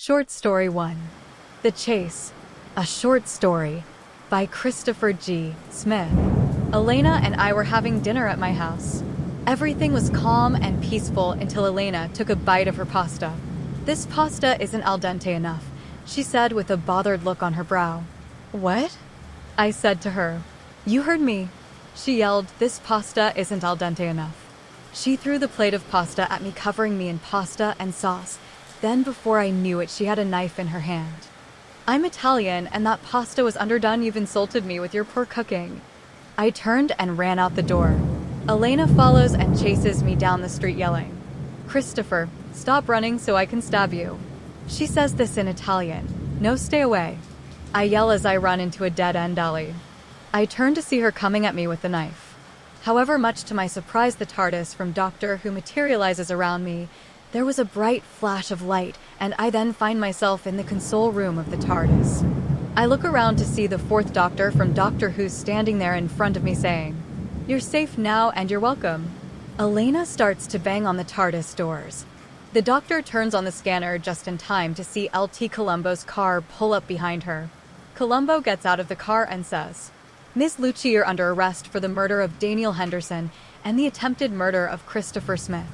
Short Story 1. The Chase. A Short Story by Christopher G. Smith. Elena and I were having dinner at my house. Everything was calm and peaceful until Elena took a bite of her pasta. "This pasta isn't al dente enough," she said with a bothered look on her brow. "What?" I said to her. "You heard me." She yelled, "This pasta isn't al dente enough." She threw the plate of pasta at me, covering me in pasta and sauce. Then, before I knew it, she had a knife in her hand. "I'm Italian, and that pasta was underdone. You've insulted me with your poor cooking." I turned and ran out the door. Elena follows and chases me down the street yelling, "Christopher, stop running so I can stab you." She says this in Italian. "No, stay away." I yell as I run into a dead-end alley. I turn to see her coming at me with the knife. However, much to my surprise, the TARDIS from Doctor Who materializes around me. There was a bright flash of light, and I then find myself in the console room of the TARDIS. I look around to see the fourth Doctor from Doctor Who standing there in front of me saying, "You're safe now and you're welcome." Elena starts to bang on the TARDIS doors. The Doctor turns on the scanner just in time to see LT Columbo's car pull up behind her. Columbo gets out of the car and says, "Ms. Lucci, you're under arrest for the murder of Daniel Henderson and the attempted murder of Christopher Smith."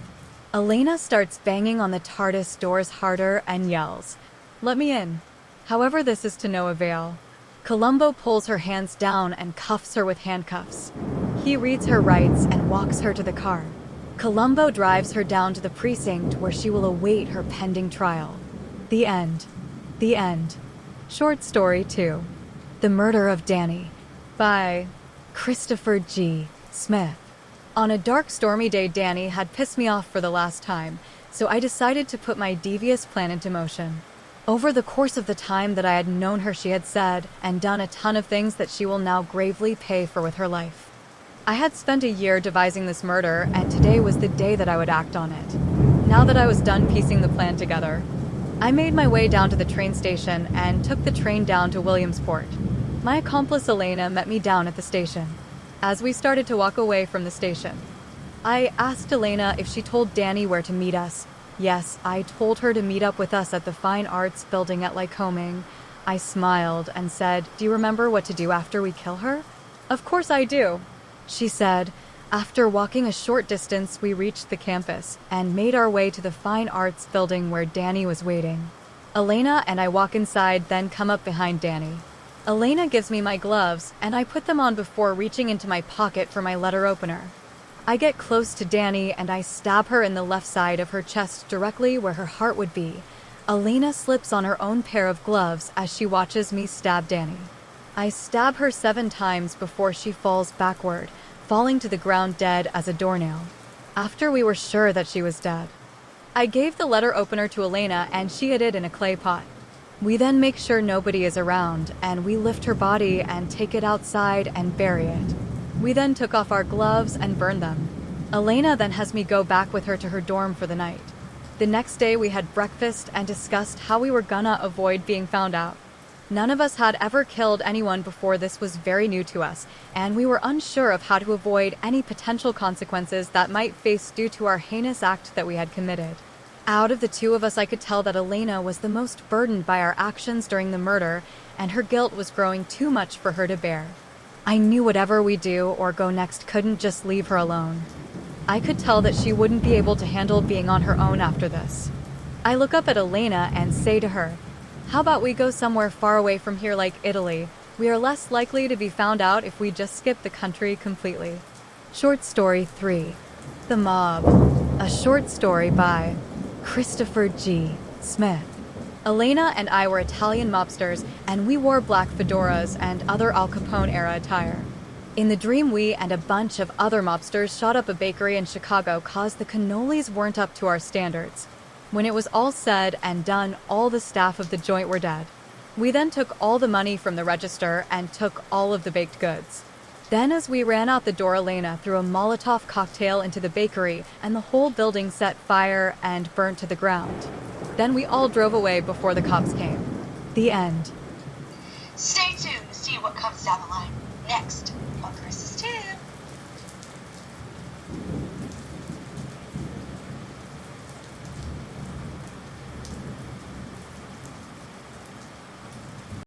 Elena starts banging on the TARDIS doors harder and yells, "Let me in." However, this is to no avail. Columbo pulls her hands down and cuffs her with handcuffs. He reads her rights and walks her to the car. Columbo drives her down to the precinct where she will await her pending trial. The end. The end. Short Story 2. The Murder of Danny by Christopher G. Smith. On a dark, stormy day, Danny had pissed me off for the last time, so I decided to put my devious plan into motion. Over the course of the time that I had known her, she had said and done a ton of things that she will now gravely pay for with her life. I had spent a year devising this murder, and today was the day that I would act on it. Now that I was done piecing the plan together, I made my way down to the train station and took the train down to Williamsport. My accomplice Elena met me down at the station. As we started to walk away from the station, I asked Elena if she told Danny where to meet us. Yes, I told her to meet up with us at the Fine Arts building at Lycoming. I smiled and said, "Do you remember what to do after we kill her?" "Of course I do," she said. After walking a short distance, we reached the campus and made our way to the Fine Arts building where Danny was waiting. Elena and I walk inside, then come up behind Danny. Elena gives me my gloves, and I put them on before reaching into my pocket for my letter opener. I get close to Danny and I stab her in the left side of her chest, directly where her heart would be. Elena slips on her own pair of gloves as she watches me stab Danny. I stab her 7 times before she falls backward, falling to the ground dead as a doornail. After we were sure that she was dead, I gave the letter opener to Elena and she hid it in a clay pot. We then make sure nobody is around, and we lift her body and take it outside and bury it. We then took off our gloves and burned them. Elena then has me go back with her to her dorm for the night. The next day we had breakfast and discussed how we were gonna avoid being found out. None of us had ever killed anyone before. This was very new to us, and we were unsure of how to avoid any potential consequences that might face due to our heinous act that we had committed. Out of the two of us, I could tell that Elena was the most burdened by our actions during the murder, and her guilt was growing too much for her to bear. I knew whatever we do or go next couldn't just leave her alone. I could tell that she wouldn't be able to handle being on her own after this. I look up at Elena and say to her, "How about we go somewhere far away from here, like Italy? We are less likely to be found out if we just skip the country completely." Short Story 3. The Mob. A Short Story by Christopher G. Smith. Elena and I were Italian mobsters, and we wore black fedoras and other Al Capone-era attire. In the dream, we and a bunch of other mobsters shot up a bakery in Chicago cause the cannolis weren't up to our standards. When it was all said and done, all the staff of the joint were dead. We then took all the money from the register and took all of the baked goods. Then as we ran out the door, Elena threw a Molotov cocktail into the bakery, and the whole building set fire and burnt to the ground. Then we all drove away before the cops came. The end. Stay tuned to see what comes down the line next.